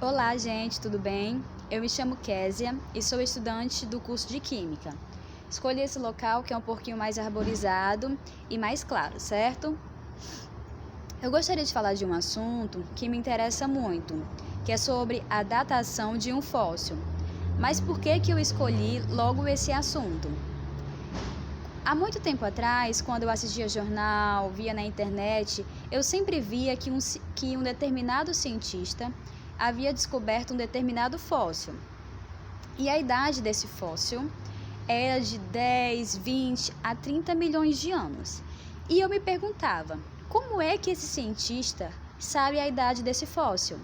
Olá, gente, tudo bem? Eu me chamo Késia e sou estudante do curso de Química. Escolhi esse local que é um pouquinho mais arborizado e mais claro, certo? Eu gostaria de falar de um assunto que me interessa muito, que é sobre a datação de um fóssil. Mas por que eu escolhi logo esse assunto? Há muito tempo atrás, quando eu assistia jornal, via na internet, eu sempre via que um determinado cientista havia descoberto um determinado fóssil. E a idade desse fóssil era de 10, 20 a 30 milhões de anos. E eu me perguntava, como é que esse cientista sabe a idade desse fóssil?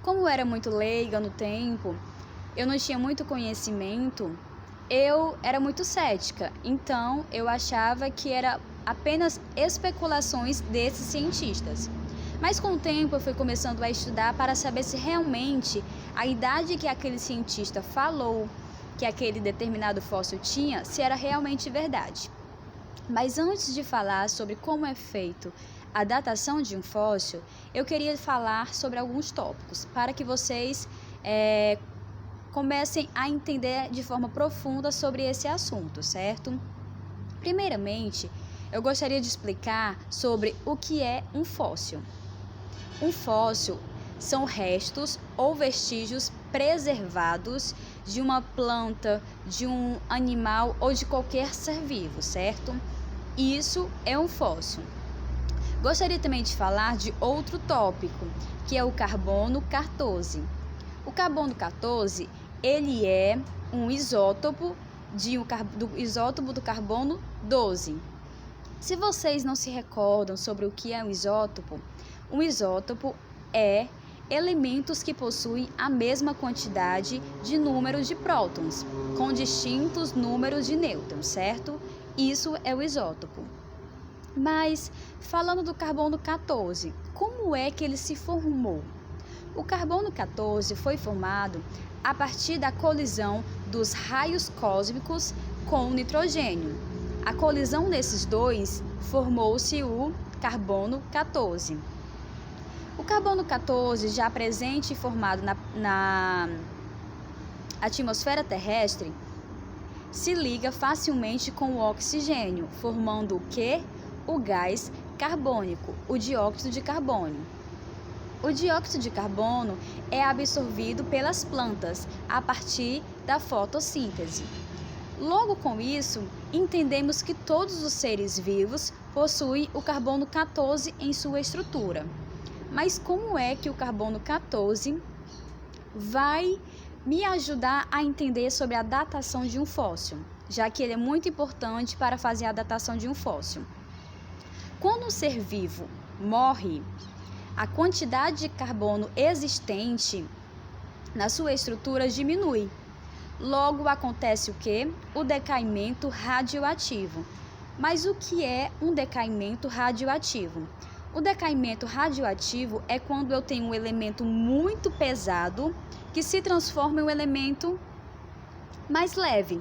Como eu era muito leiga no tempo, eu não tinha muito conhecimento, eu era muito cética, então eu achava que era apenas especulações desses cientistas. Mas com o tempo eu fui começando a estudar para saber se realmente a idade que aquele cientista falou que aquele determinado fóssil tinha, se era realmente verdade. Mas antes de falar sobre como é feito a datação de um fóssil, eu queria falar sobre alguns tópicos para que vocês comecem a entender de forma profunda sobre esse assunto, certo? Primeiramente, eu gostaria de explicar sobre o que é um fóssil. Um fóssil são restos ou vestígios preservados de uma planta, de um animal ou de qualquer ser vivo, certo? Isso é um fóssil. Gostaria também de falar de outro tópico, que é o carbono 14. O carbono 14, ele é um isótopo do isótopo do carbono 12. Se vocês não se recordam sobre o que é um isótopo é elementos que possuem a mesma quantidade de números de prótons, com distintos números de nêutrons, certo? Isso é o isótopo. Mas, falando do carbono 14, como é que ele se formou? O carbono 14 foi formado a partir da colisão dos raios cósmicos com o nitrogênio. A colisão desses dois formou-se o carbono 14. O carbono 14, já presente e formado na atmosfera terrestre, se liga facilmente com o oxigênio, formando o quê? O gás carbônico, o dióxido de carbono. O dióxido de carbono é absorvido pelas plantas a partir da fotossíntese. Logo com isso, entendemos que todos os seres vivos possuem o carbono 14 em sua estrutura. Mas como é que o carbono 14 vai me ajudar a entender sobre a datação de um fóssil, já que ele é muito importante para fazer a datação de um fóssil? Quando um ser vivo morre, a quantidade de carbono existente na sua estrutura diminui. Logo acontece o quê? O decaimento radioativo. Mas o que é um decaimento radioativo? O decaimento radioativo é quando eu tenho um elemento muito pesado que se transforma em um elemento mais leve.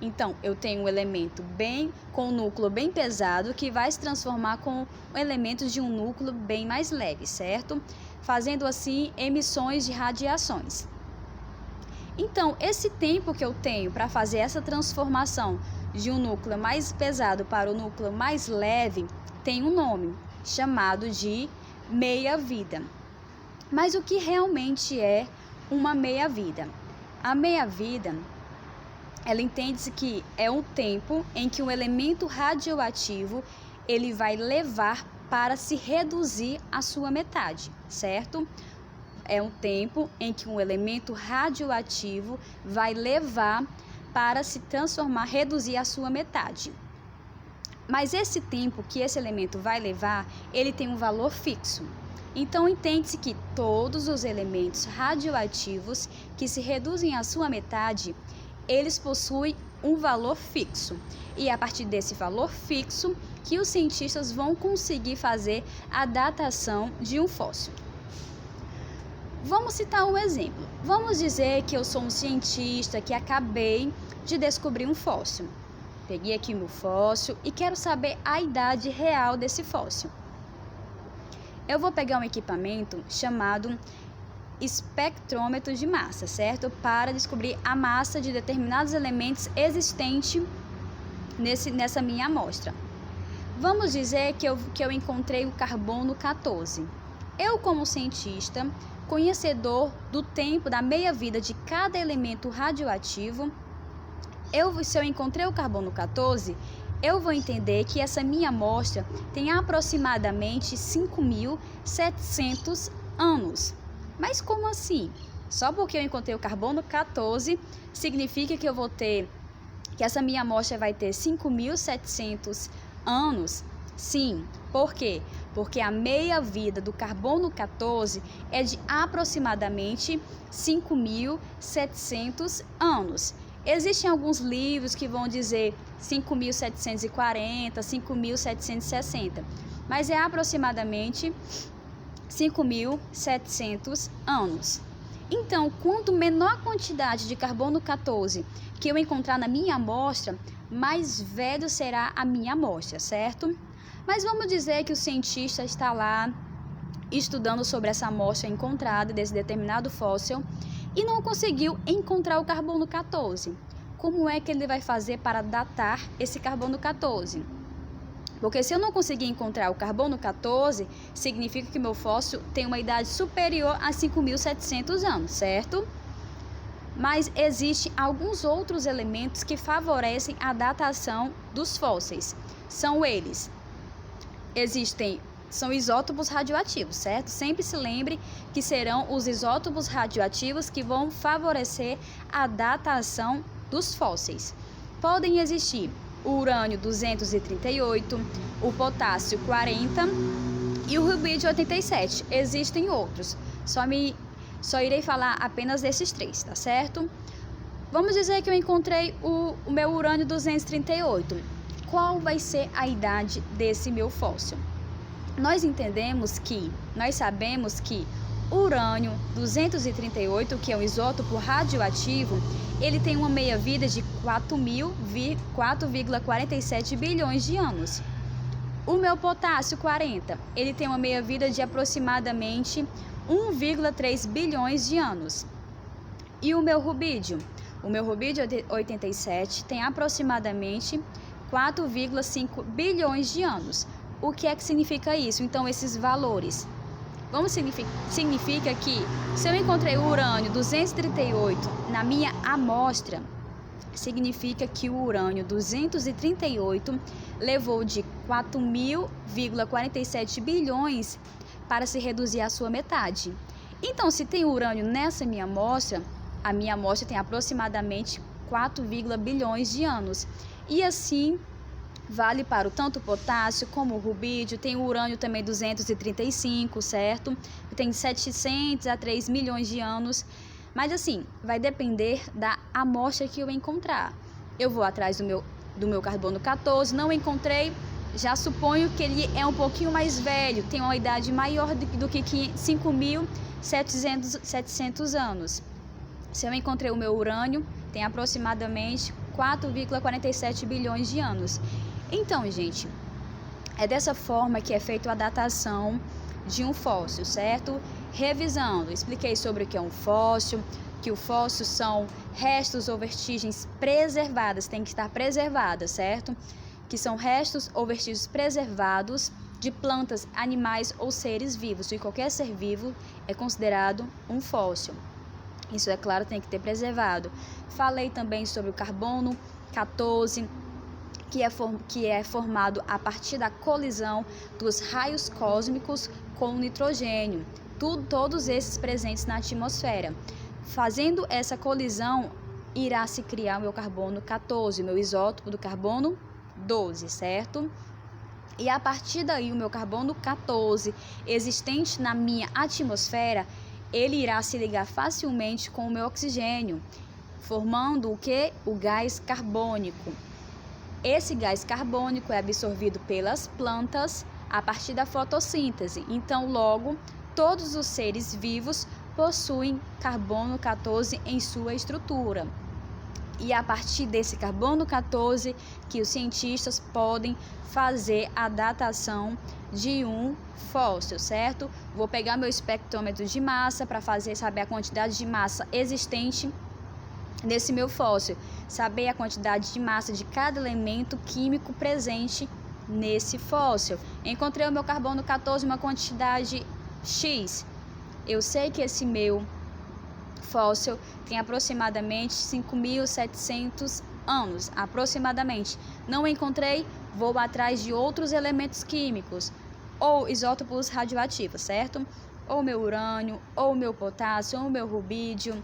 Então, eu tenho um elemento com um núcleo bem pesado que vai se transformar com elementos de um núcleo bem mais leve, certo? Fazendo assim emissões de radiações. Então, esse tempo que eu tenho para fazer essa transformação de um núcleo mais pesado para o núcleo mais leve tem um nome, chamado de meia-vida. Mas o que realmente é uma meia-vida? A meia-vida, ela entende-se que é um tempo em que um elemento radioativo ele vai levar para se reduzir à sua metade, certo? É um tempo em que um elemento radioativo vai levar para se transformar, reduzir à sua metade. Mas esse tempo que esse elemento vai levar, ele tem um valor fixo. Então, entende-se que todos os elementos radioativos que se reduzem à sua metade, eles possuem um valor fixo. E é a partir desse valor fixo que os cientistas vão conseguir fazer a datação de um fóssil. Vamos citar um exemplo. Vamos dizer que eu sou um cientista que acabei de descobrir um fóssil. Peguei aqui meu fóssil e quero saber a idade real desse fóssil. Eu vou pegar um equipamento chamado espectrômetro de massa, certo? Para descobrir a massa de determinados elementos existentes nessa minha amostra. Vamos dizer que eu encontrei o carbono 14. Eu, como cientista, conhecedor do tempo da meia-vida de cada elemento radioativo, se eu encontrei o carbono 14, eu vou entender que essa minha amostra tem aproximadamente 5.700 anos. Mas como assim? Só porque eu encontrei o carbono 14, significa que que essa minha amostra vai ter 5.700 anos? Sim. Por quê? Porque a meia-vida do carbono 14 é de aproximadamente 5.700 anos. Existem alguns livros que vão dizer 5.740, 5.760, mas é aproximadamente 5.700 anos. Então, quanto menor a quantidade de carbono 14 que eu encontrar na minha amostra, mais velho será a minha amostra, certo? Mas vamos dizer que o cientista está lá estudando sobre essa amostra encontrada desse determinado fóssil e não conseguiu encontrar o carbono 14. Como é que ele vai fazer para datar esse carbono 14? Porque se eu não conseguir encontrar o carbono 14, significa que meu fóssil tem uma idade superior a 5.700 anos, certo? Mas existem alguns outros elementos que favorecem a datação dos fósseis. São isótopos radioativos, certo? Sempre se lembre que serão os isótopos radioativos que vão favorecer a datação dos fósseis. Podem existir o urânio 238, o potássio 40 e o rubídio 87. Existem outros, só irei falar apenas desses 3, tá certo? Vamos dizer que eu encontrei o meu urânio 238. Qual vai ser a idade desse meu fóssil? Nós sabemos que o urânio 238, que é um isótopo radioativo, ele tem uma meia-vida de 4,47 bilhões de anos. O meu potássio 40, ele tem uma meia-vida de aproximadamente 1,3 bilhões de anos. E o meu rubídio 87 tem aproximadamente 4,5 bilhões de anos. O que é que significa isso? Então, esses valores significa que se eu encontrei o urânio 238 na minha amostra, significa que o urânio 238 levou de 4.047 bilhões para se reduzir à sua metade. Então, se tem urânio nessa minha amostra, a minha amostra tem aproximadamente 4, bilhões de anos. E assim vale para tanto o potássio como o rubídio. Tem o urânio também 235, certo? Tem 700 a 3 milhões de anos. Mas assim, vai depender da amostra que eu encontrar. Eu vou atrás do meu carbono 14, não encontrei, já suponho que ele é um pouquinho mais velho, tem uma idade maior do que 5.700 anos. Se eu encontrei o meu urânio, tem aproximadamente 4,47 bilhões de anos. Então, gente, é dessa forma que é feita a datação de um fóssil, certo? Revisando, expliquei sobre o que é um fóssil, que o fóssil são restos ou vestígios preservadas, tem que estar preservadas, certo? Que são restos ou vestígios preservados de plantas, animais ou seres vivos. E qualquer ser vivo é considerado um fóssil. Isso, é claro, tem que ter preservado. Falei também sobre o carbono 14, que é formado a partir da colisão dos raios cósmicos com o nitrogênio. Todos esses presentes na atmosfera. Fazendo essa colisão, irá se criar o meu carbono 14, o meu isótopo do carbono 12, certo? E a partir daí, o meu carbono 14, existente na minha atmosfera, ele irá se ligar facilmente com o meu oxigênio, formando o que? O gás carbônico. Esse gás carbônico é absorvido pelas plantas a partir da fotossíntese. Então, logo, todos os seres vivos possuem carbono 14 em sua estrutura. E a partir desse carbono 14 que os cientistas podem fazer a datação de um fóssil, certo? Vou pegar meu espectrômetro de massa para saber a quantidade de massa existente nesse meu fóssil, saber a quantidade de massa de cada elemento químico presente nesse fóssil. Encontrei o meu carbono 14 uma quantidade X. Eu sei que esse meu fóssil tem aproximadamente 5.700 anos, aproximadamente. Não encontrei, vou atrás de outros elementos químicos ou isótopos radioativos, certo? Ou meu urânio, ou meu potássio, ou meu rubídio.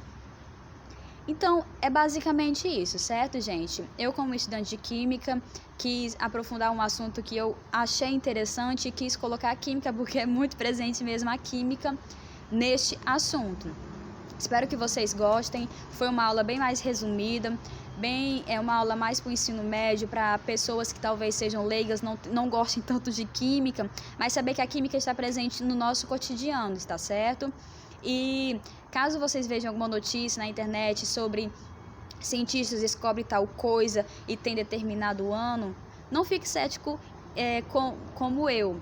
Então, é basicamente isso, certo, gente? Eu, como estudante de química, quis aprofundar um assunto que eu achei interessante e quis colocar a química, porque é muito presente mesmo a química neste assunto. Espero que vocês gostem. Foi uma aula bem mais resumida, é uma aula mais para o ensino médio, para pessoas que talvez sejam leigas, não gostem tanto de química, mas saber que a química está presente no nosso cotidiano, está certo? E caso vocês vejam alguma notícia na internet sobre cientistas descobrem tal coisa e tem determinado ano, não fique cético como eu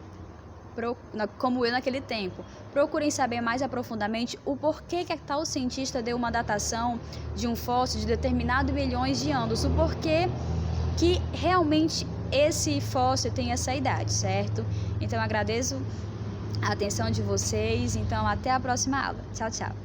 naquele tempo. Procurem saber mais aprofundadamente o porquê que tal cientista deu uma datação de um fóssil de determinado milhões de anos, o porquê que realmente esse fóssil tem essa idade, certo? Então, agradeço a atenção de vocês. Então, até a próxima aula. Tchau, tchau.